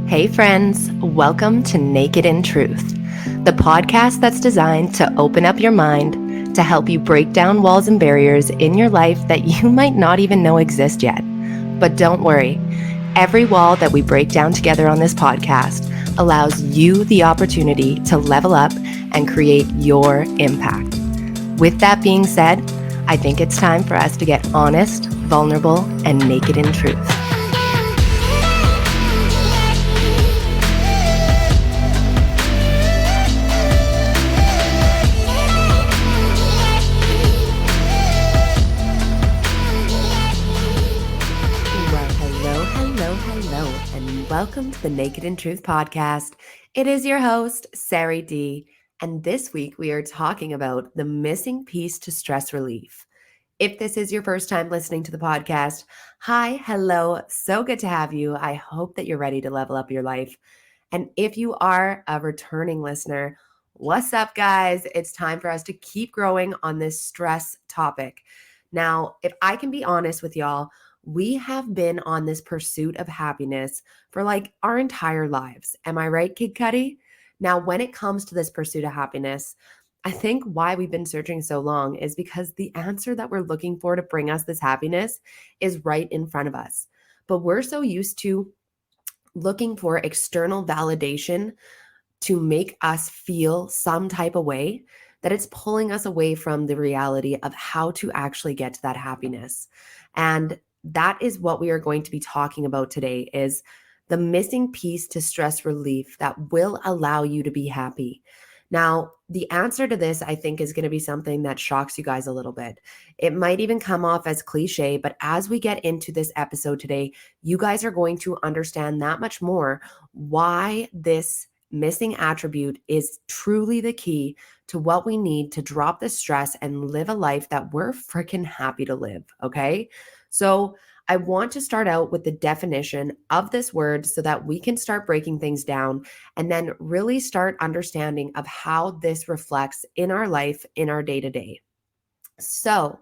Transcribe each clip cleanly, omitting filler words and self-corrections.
Hey friends, welcome to Naked in Truth, the podcast that's designed to open up your mind to help you break down walls and barriers in your life that you might not even know exist yet. But don't worry, every wall that we break down together on this podcast allows you the opportunity to level up and create your impact. With that being said, I think it's time for us to get honest, vulnerable, and naked in truth. Hello, and welcome to the Naked in Truth podcast. It is your host, Sari D, and this week we are talking about the missing piece to stress relief. If this is your first time listening to the podcast, hi, hello, so good to have you. I hope that you're ready to level up your life. And if you are a returning listener, what's up, guys? It's time for us to keep growing on this stress topic. Now, if I can be honest with y'all, we have been on this pursuit of happiness for like our entire lives. Am I right, Kid Cudi? Now, when it comes to this pursuit of happiness, I think why we've been searching so long is because the answer that we're looking for to bring us this happiness is right in front of us. But we're so used to looking for external validation to make us feel some type of way that it's pulling us away from the reality of how to actually get to that happiness. And that is what we are going to be talking about today is the missing piece to stress relief that will allow you to be happy. Now, the answer to this, I think, is going to be something that shocks you guys a little bit. It might even come off as cliche, but as we get into this episode today, you guys are going to understand that much more why this missing attribute is truly the key to what we need to drop the stress and live a life that we're freaking happy to live. Okay. So I want to start out with the definition of this word so that we can start breaking things down and then really start understanding of how this reflects in our life, in our day to day. So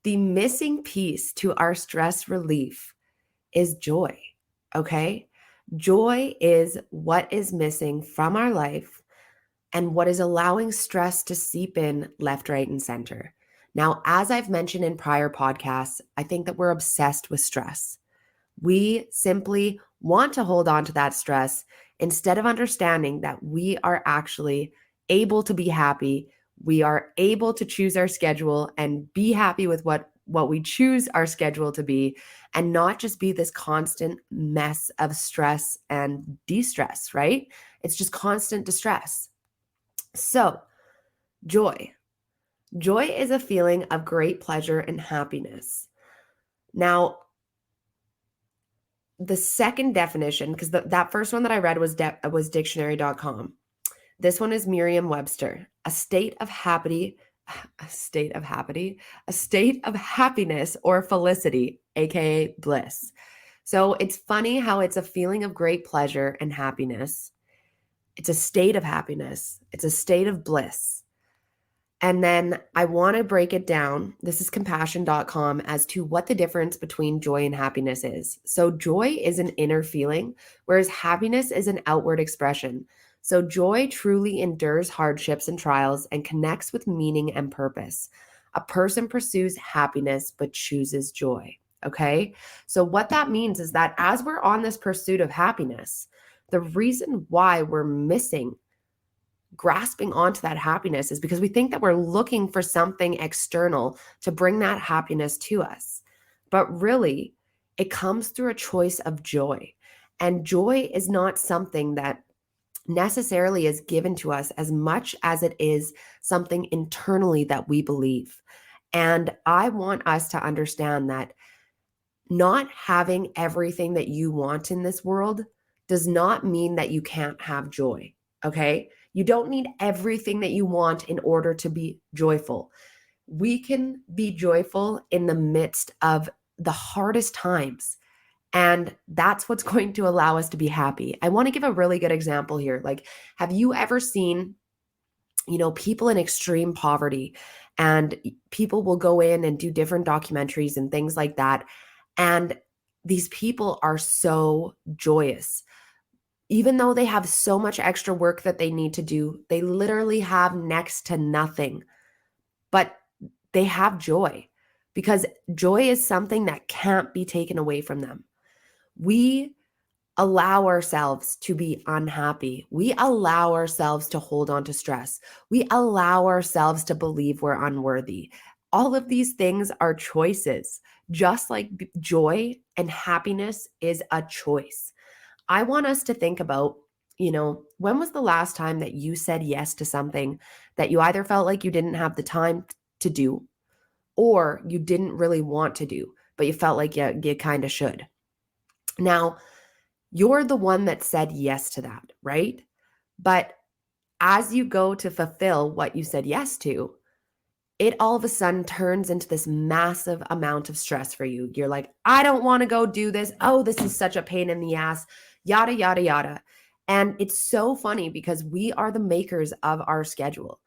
the missing piece to our stress relief is joy. Okay. Joy is what is missing from our life and what is allowing stress to seep in left, right, and center. Now, as I've mentioned in prior podcasts, I think that we're obsessed with stress. We simply want to hold on to that stress instead of understanding that we are actually able to be happy. We are able to choose our schedule and be happy with what we choose our schedule to be and not just be this constant mess of stress and de-stress, right? It's just constant distress. So, joy. Joy is a feeling of great pleasure and happiness. Now, the second definition, because that first one that I read was dictionary.com. This one is Merriam-Webster. A state of happiness or felicity, aka bliss. So it's funny how it's a feeling of great pleasure and happiness. It's a state of happiness. It's a state of bliss. And then I want to break it down. This is compassion.com as to what the difference between joy and happiness is. So joy is an inner feeling, whereas happiness is an outward expression. So joy truly endures hardships and trials and connects with meaning and purpose. A person pursues happiness but chooses joy. Okay? So what that means is that as we're on this pursuit of happiness, the reason why we're missing grasping onto that happiness is because we think that we're looking for something external to bring that happiness to us. But really, it comes through a choice of joy. And joy is not something that necessarily is given to us as much as it is something internally that we believe. And I want us to understand that not having everything that you want in this world does not mean that you can't have joy. Okay? You don't need everything that you want in order to be joyful. We can be joyful in the midst of the hardest times. And that's what's going to allow us to be happy. I want to give a really good example here. Like, have you ever seen, people in extreme poverty, and people will go in and do different documentaries and things like that. And these people are so joyous. Even though they have so much extra work that they need to do, they literally have next to nothing, but they have joy because joy is something that can't be taken away from them. We allow ourselves to be unhappy. We allow ourselves to hold on to stress. We allow ourselves to believe we're unworthy. All of these things are choices, just like joy and happiness is a choice. I want us to think about, when was the last time that you said yes to something that you either felt like you didn't have the time to do or you didn't really want to do, but you felt like you kind of should? Now, you're the one that said yes to that, right? But as you go to fulfill what you said yes to, it all of a sudden turns into this massive amount of stress for you. You're like, I don't want to go do this. Oh, this is such a pain in the ass, yada, yada, yada. And it's so funny because we are the makers of our schedule.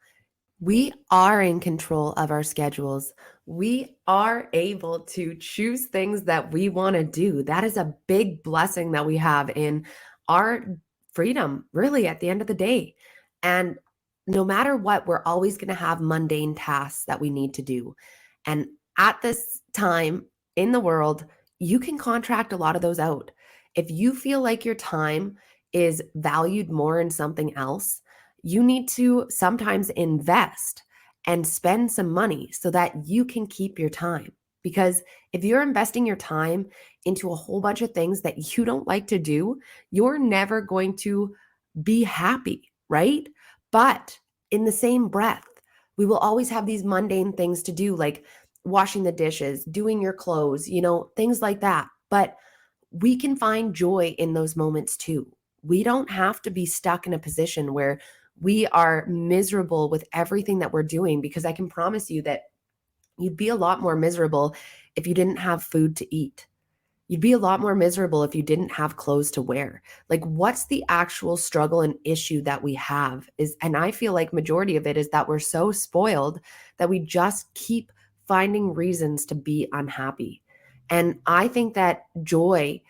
We are in control of our schedules. We are able to choose things that we want to do. That is a big blessing that we have in our freedom, really, at the end of the day. And no matter what, we're always going to have mundane tasks that we need to do. And at this time in the world, you can contract a lot of those out. If you feel like your time is valued more in something else, you need to sometimes invest and spend some money so that you can keep your time. Because if you're investing your time into a whole bunch of things that you don't like to do, you're never going to be happy, right? But in the same breath, we will always have these mundane things to do, like washing the dishes, doing your clothes, things like that. But we can find joy in those moments too. We don't have to be stuck in a position where we are miserable with everything that we're doing, because I can promise you that you'd be a lot more miserable if you didn't have food to eat. You'd be a lot more miserable if you didn't have clothes to wear. Like, what's the actual struggle and issue that we have and I feel like majority of it is that we're so spoiled that we just keep finding reasons to be unhappy. And I think that joy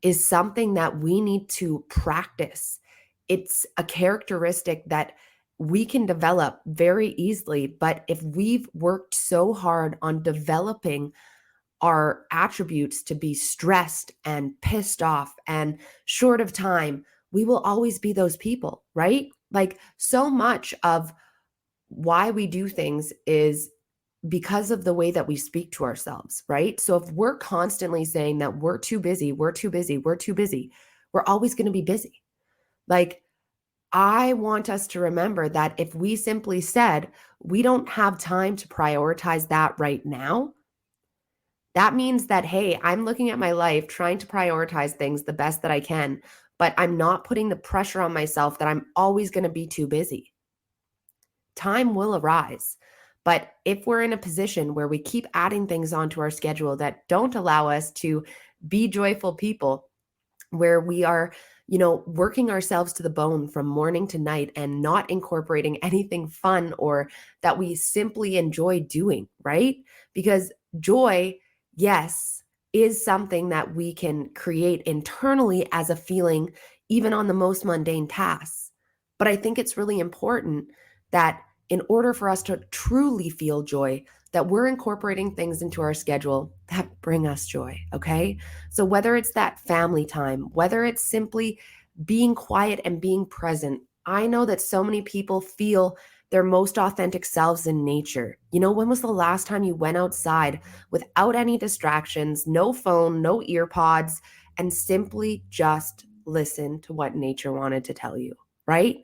is something that we need to practice. It's a characteristic that we can develop very easily. But if we've worked so hard on developing our attributes to be stressed and pissed off and short of time, we will always be those people, right? Like, so much of why we do things is because of the way that we speak to ourselves, right? So if we're constantly saying that we're too busy, we're too busy, we're too busy, we're always going to be busy. Like, I want us to remember that if we simply said, we don't have time to prioritize that right now, that means that, hey, I'm looking at my life, trying to prioritize things the best that I can, but I'm not putting the pressure on myself that I'm always going to be too busy. Time will arise. But if we're in a position where we keep adding things onto our schedule that don't allow us to be joyful people, where we are, working ourselves to the bone from morning to night and not incorporating anything fun or that we simply enjoy doing, right? Because joy, yes, is something that we can create internally as a feeling, even on the most mundane tasks. But I think it's really important that in order for us to truly feel joy, that we're incorporating things into our schedule that bring us joy, okay? So whether it's that family time, whether it's simply being quiet and being present, I know that so many people feel their most authentic selves in nature. When was the last time you went outside without any distractions, no phone, no ear pods, and simply just listen to what nature wanted to tell you, right?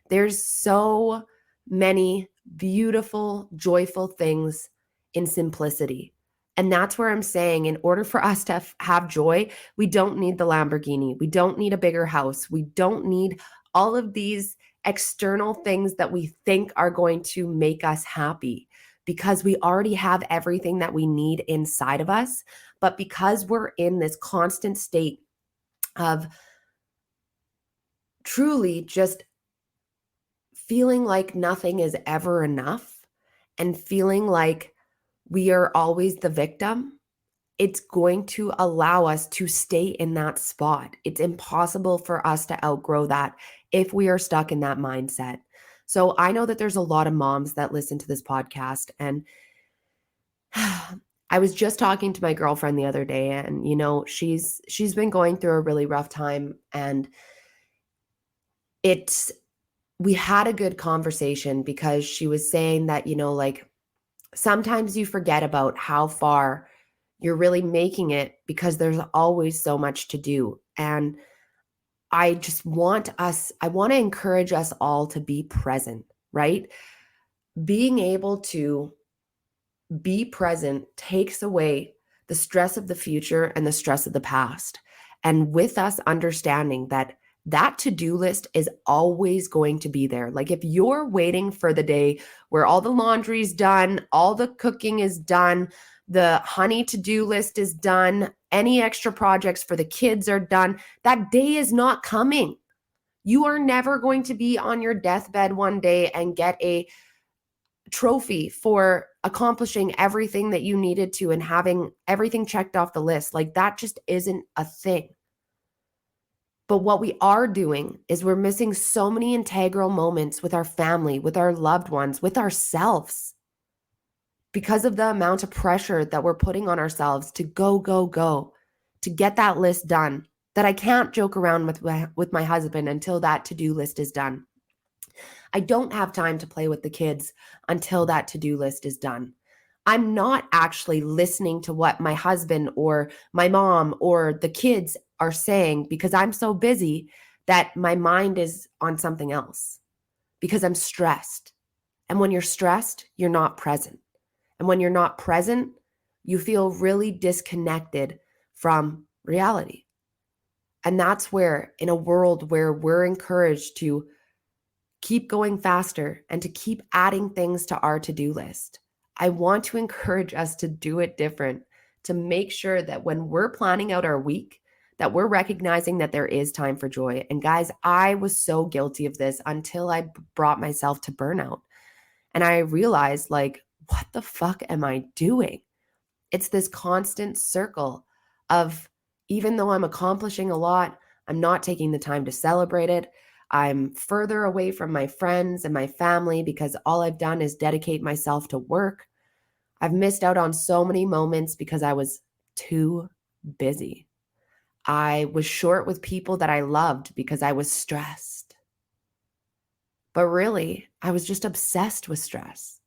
There's so many beautiful, joyful things in simplicity. And that's where I'm saying, in order for us to have joy, we don't need the Lamborghini. We don't need a bigger house. We don't need all of these external things that we think are going to make us happy, because we already have everything that we need inside of us. But because we're in this constant state of truly just feeling like nothing is ever enough and feeling like we are always the victim, it's going to allow us to stay in that spot. It's impossible for us to outgrow that if we are stuck in that mindset. So I know that there's a lot of moms that listen to this podcast, and I was just talking to my girlfriend the other day, and she's been going through a really rough time, and it's we had a good conversation because she was saying that, like, sometimes you forget about how far you're really making it because there's always so much to do. And I want to encourage us all to be present, right? Being able to be present takes away the stress of the future and the stress of the past. And with us understanding that that to-do list is always going to be there. Like if you're waiting for the day where all the laundry's done, all the cooking is done, the honey to-do list is done, any extra projects for the kids are done, that day is not coming. You are never going to be on your deathbed one day and get a trophy for accomplishing everything that you needed to and having everything checked off the list. Like that just isn't a thing. But what we are doing is we're missing so many integral moments with our family, with our loved ones, with ourselves because of the amount of pressure that we're putting on ourselves to go, go, go, to get that list done, that I can't joke around with my husband until that to-do list is done. I don't have time to play with the kids until that to-do list is done. I'm not actually listening to what my husband or my mom or the kids are saying because I'm so busy that my mind is on something else because I'm stressed. And when you're stressed, you're not present. And when you're not present, you feel really disconnected from reality. And that's where, in a world where we're encouraged to keep going faster and to keep adding things to our to-do list, I want to encourage us to do it different, to make sure that when we're planning out our week, that we're recognizing that there is time for joy. And guys, I was so guilty of this until I brought myself to burnout. And I realized, like, what the fuck am I doing? It's this constant circle of, even though I'm accomplishing a lot, I'm not taking the time to celebrate it. I'm further away from my friends and my family because all I've done is dedicate myself to work. I've missed out on so many moments because I was too busy. I was short with people that I loved because I was stressed. But really, I was just obsessed with stress.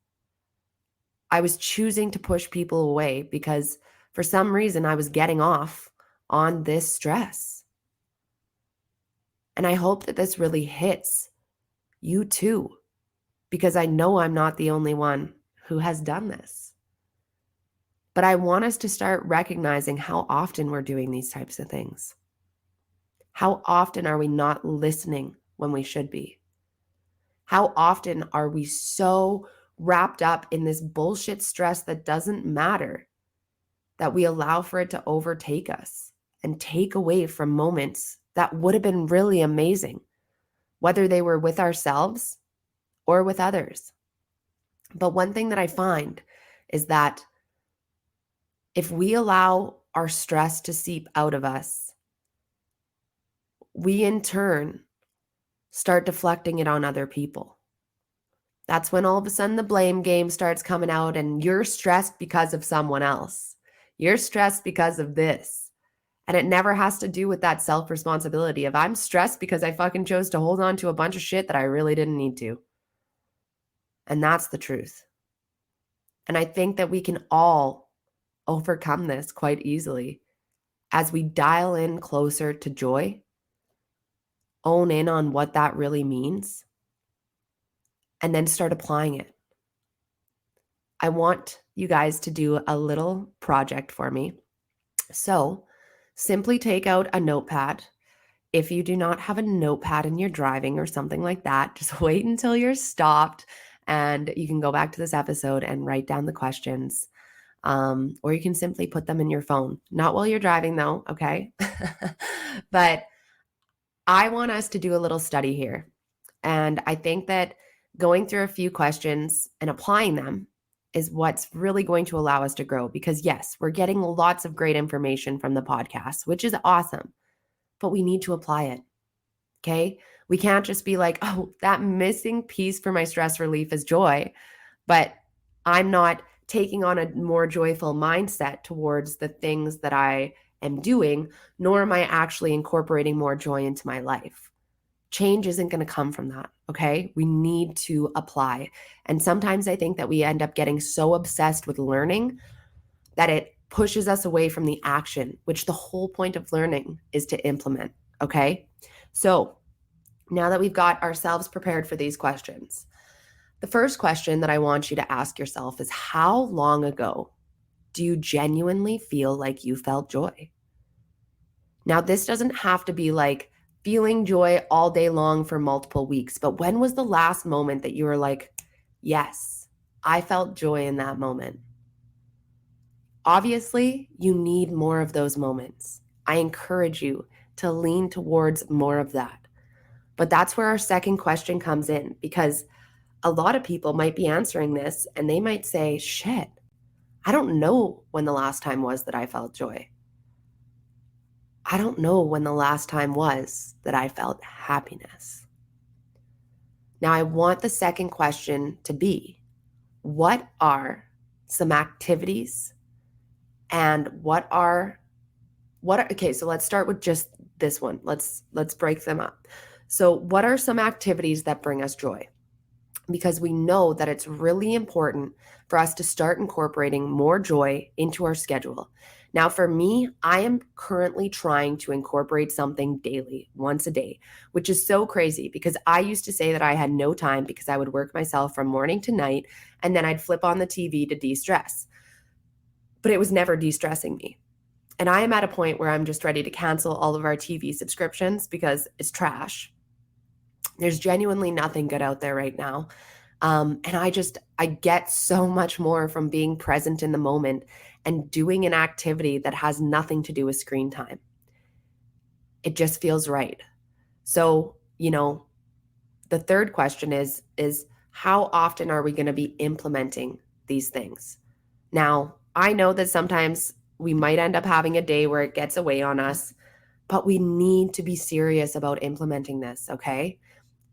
I was choosing to push people away because for some reason I was getting off on this stress. And I hope that this really hits you too, because I know I'm not the only one who has done this. But I want us to start recognizing how often we're doing these types of things. How often are we not listening when we should be? How often are we so wrapped up in this bullshit stress that doesn't matter that we allow for it to overtake us and take away from moments that would have been really amazing, whether they were with ourselves or with others? But one thing that I find is that if we allow our stress to seep out of us, we in turn start deflecting it on other people. That's when all of a sudden the blame game starts coming out and you're stressed because of someone else. You're stressed because of this. And it never has to do with that self-responsibility of I'm stressed because I fucking chose to hold on to a bunch of shit that I really didn't need to. And that's the truth. And I think that we can all overcome this quite easily as we dial in closer to joy, own in on what that really means, and then start applying it. I want you guys to do a little project for me. So simply take out a notepad. If you do not have a notepad and you're driving or something like that, just wait until you're stopped and you can go back to this episode and write down the questions. Or you can simply put them in your phone. Not while you're driving though, okay? But I want us to do a little study here. And I think that going through a few questions and applying them is what's really going to allow us to grow. Because yes, we're getting lots of great information from the podcast, which is awesome, but we need to apply it. Okay. We can't just be like, oh, that missing piece for my stress relief is joy, but I'm not taking on a more joyful mindset towards the things that I am doing, nor am I actually incorporating more joy into my life. Change isn't going to come from that. Okay. We need to apply. And sometimes I think that we end up getting so obsessed with learning that it pushes us away from the action, which the whole point of learning is to implement. Okay. So now that we've got ourselves prepared for these questions, the first question that I want you to ask yourself is, how long ago do you genuinely feel like you felt joy? Now, this doesn't have to be like feeling joy all day long for multiple weeks, but when was the last moment that you were like, yes, I felt joy in that moment? Obviously, you need more of those moments. I encourage you to lean towards more of that. But that's where our second question comes in, because a lot of people might be answering this and they might say, shit, I don't know when the last time was that I felt joy. I don't know when the last time was that I felt happiness. Now, I want the second question to be, what are some activities and okay, so let's start with just this one. Let's break them up. So what are some activities that bring us joy? Because we know that it's really important for us to start incorporating more joy into our schedule. Now, for me, I am currently trying to incorporate something daily, once a day, which is so crazy because I used to say that I had no time because I would work myself from morning to night and then I'd flip on the TV to de-stress. But it was never de-stressing me. And I am at a point where I'm just ready to cancel all of our TV subscriptions because it's trash. There's genuinely nothing good out there right now. And I get so much more from being present in the moment and doing an activity that has nothing to do with screen time. It just feels right. So, the third question is how often are we going to be implementing these things? Now, I know that sometimes we might end up having a day where it gets away on us, but we need to be serious about implementing this, okay?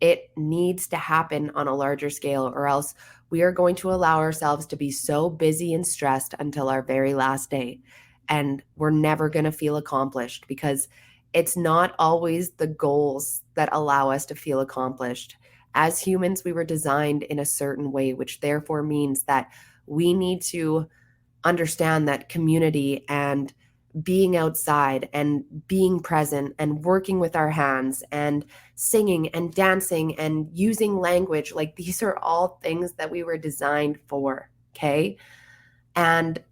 It needs to happen on a larger scale, or else we are going to allow ourselves to be so busy and stressed until our very last day. And we're never going to feel accomplished because it's not always the goals that allow us to feel accomplished. As humans, we were designed in a certain way, which therefore means that we need to understand that community and being outside and being present and working with our hands and singing and dancing and using language, like these are all things that we were designed for, okay? And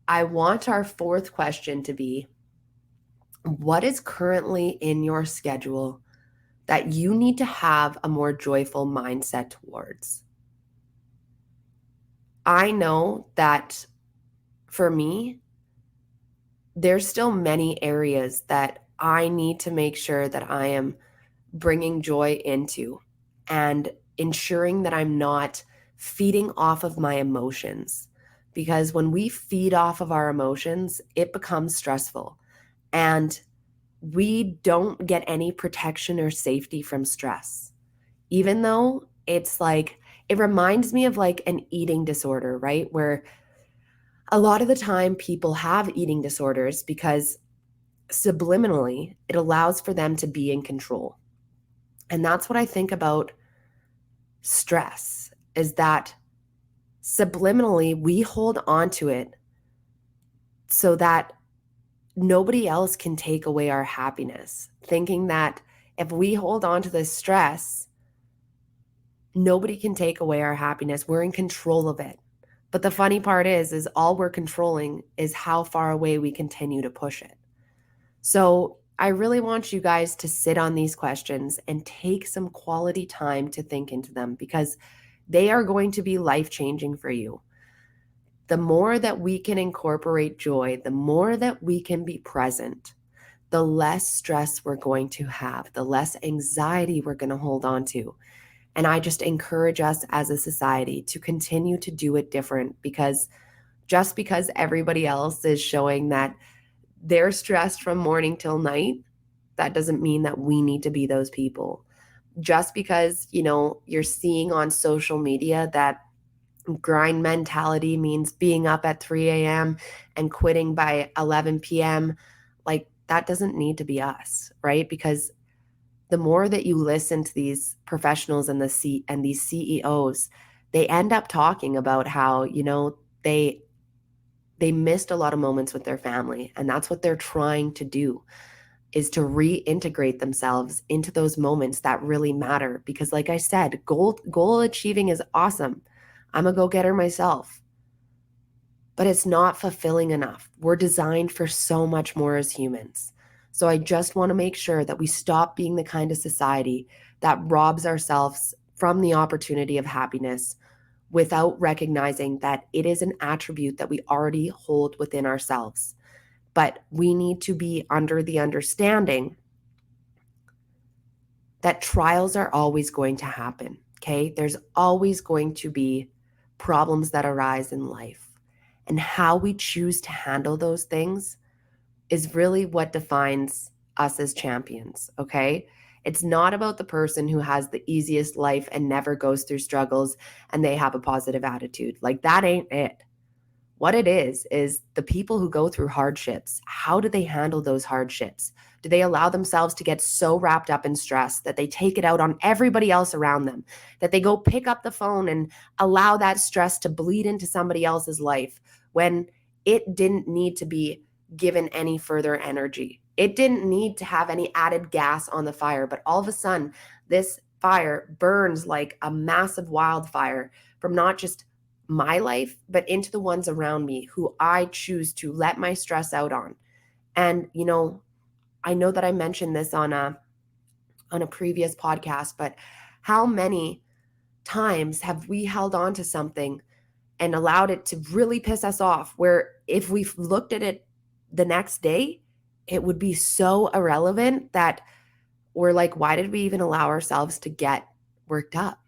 I want our fourth question to be, what is currently in your schedule that you need to have a more joyful mindset towards? I know that for me, there's still many areas that I need to make sure that I am bringing joy into and ensuring that I'm not feeding off of my emotions. Because when we feed off of our emotions, it becomes stressful. And we don't get any protection or safety from stress. Even though it's like, it reminds me of like an eating disorder, right? Where a lot of the time people have eating disorders because subliminally it allows for them to be in control. And that's what I think about stress, is that subliminally we hold on to it so that nobody else can take away our happiness, thinking that if we hold on to this stress, nobody can take away our happiness. We're in control of it. But the funny part is all we're controlling is how far away we continue to push it. So I really want you guys to sit on these questions and take some quality time to think into them, because they are going to be life-changing for you. The more that we can incorporate joy, the more that we can be present, the less stress we're going to have, the less anxiety we're going to hold on to. And I just encourage us as a society to continue to do it different, because just because everybody else is showing that they're stressed from morning till night, that doesn't mean that we need to be those people. Just because, you're seeing on social media that grind mentality means being up at 3 a.m. and quitting by 11 p.m., like that doesn't need to be us, right? Because the more that you listen to these professionals and these CEOs, they end up talking about how, they missed a lot of moments with their family, and that's what they're trying to do, is to reintegrate themselves into those moments that really matter. Because like I said, goal achieving is awesome. I'm a go-getter myself, but it's not fulfilling enough. We're designed for so much more as humans. So I just want to make sure that we stop being the kind of society that robs ourselves from the opportunity of happiness without recognizing that it is an attribute that we already hold within ourselves. But we need to be under the understanding that trials are always going to happen, okay? There's always going to be problems that arise in life. And how we choose to handle those things is really what defines us as champions, okay? It's not about the person who has the easiest life and never goes through struggles and they have a positive attitude. Like, that ain't it. What it is the people who go through hardships. How do they handle those hardships? Do they allow themselves to get so wrapped up in stress that they take it out on everybody else around them, that they go pick up the phone and allow that stress to bleed into somebody else's life when it didn't need to be given any further energy? It didn't need to have any added gas on the fire, but all of a sudden, this fire burns like a massive wildfire from not just my life, but into the ones around me who I choose to let my stress out on. And, I know that I mentioned this on a previous podcast, but how many times have we held on to something and allowed it to really piss us off, where if we looked at it the next day, it would be so irrelevant that we're like, why did we even allow ourselves to get worked up?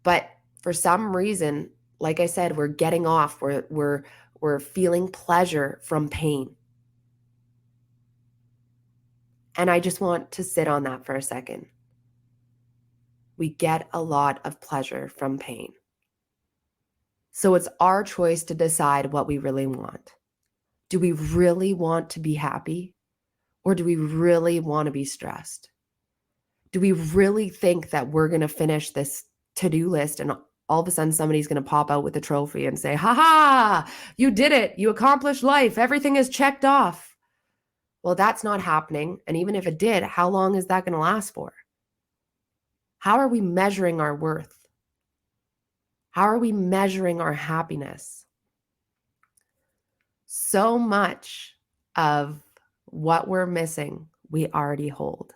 But for some reason, like I said, we're getting off, we're feeling pleasure from pain. And I just want to sit on that for a second. We get a lot of pleasure from pain. So it's our choice to decide what we really want. Do we really want to be happy? Or do we really want to be stressed? Do we really think that we're going to finish this to-do list and all of a sudden somebody's going to pop out with a trophy and say, ha ha, you did it. You accomplished life. Everything is checked off. Well, that's not happening. And even if it did, how long is that going to last for? How are we measuring our worth? How are we measuring our happiness? So much of what we're missing, we already hold.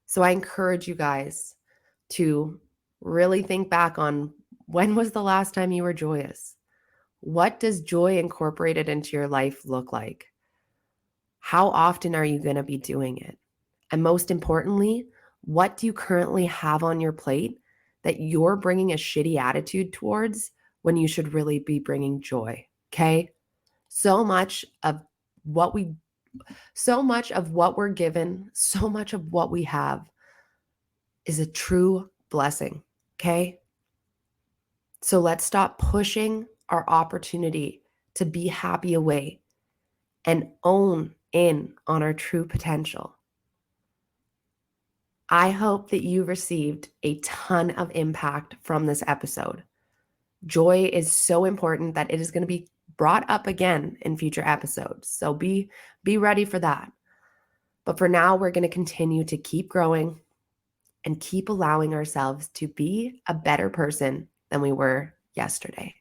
So I encourage you guys to really think back on, when was the last time you were joyous? What does joy incorporated into your life look like? How often are you going to be doing it? And most importantly, what do you currently have on your plate that you're bringing a shitty attitude towards when you should really be bringing joy? Okay? So much of what we're given, so much of what we have is a true blessing. Okay? So let's stop pushing our opportunity to be happy away and own in on our true potential. I hope that you received a ton of impact from this episode. Joy is so important that it is going to be brought up again in future episodes. So be ready for that. But for now, we're going to continue to keep growing and keep allowing ourselves to be a better person than we were yesterday.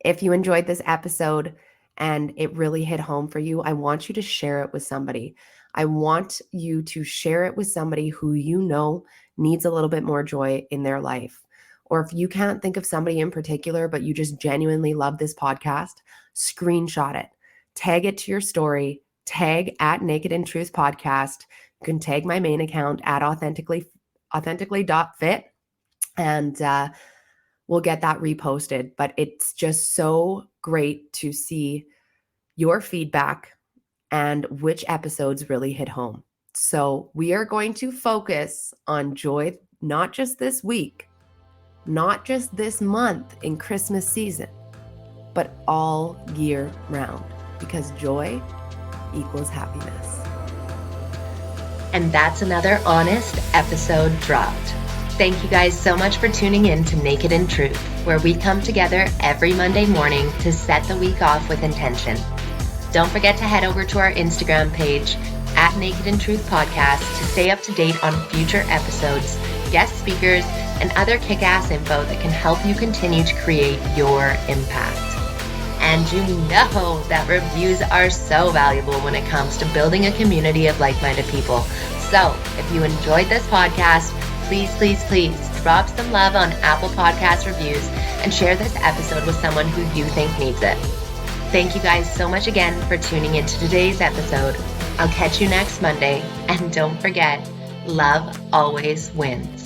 If you enjoyed this episode and it really hit home for you, I want you to share it with somebody. I want you to share it with somebody who you know needs a little bit more joy in their life. Or if you can't think of somebody in particular, but you just genuinely love this podcast, screenshot it, tag it to your story, tag at Naked in Truth Podcast. You can tag my main account at authentically.fit, and we'll get that reposted. But it's just so great to see your feedback and which episodes really hit home. So we are going to focus on joy, not just this week, not just this month in Christmas season, but all year round, because joy equals happiness. And that's another honest episode dropped. Thank you guys so much for tuning in to Naked in Truth, where we come together every Monday morning to set the week off with intention. Don't forget to head over to our Instagram page at Naked in Truth Podcast to stay up to date on future episodes, guest speakers, and other kick-ass info that can help you continue to create your impact. And you know that reviews are so valuable when it comes to building a community of like-minded people. So if you enjoyed this podcast, please drop some love on Apple Podcast reviews and share this episode with someone who you think needs it. Thank you guys so much again for tuning into today's episode. I'll catch you next Monday. And don't forget, love always wins.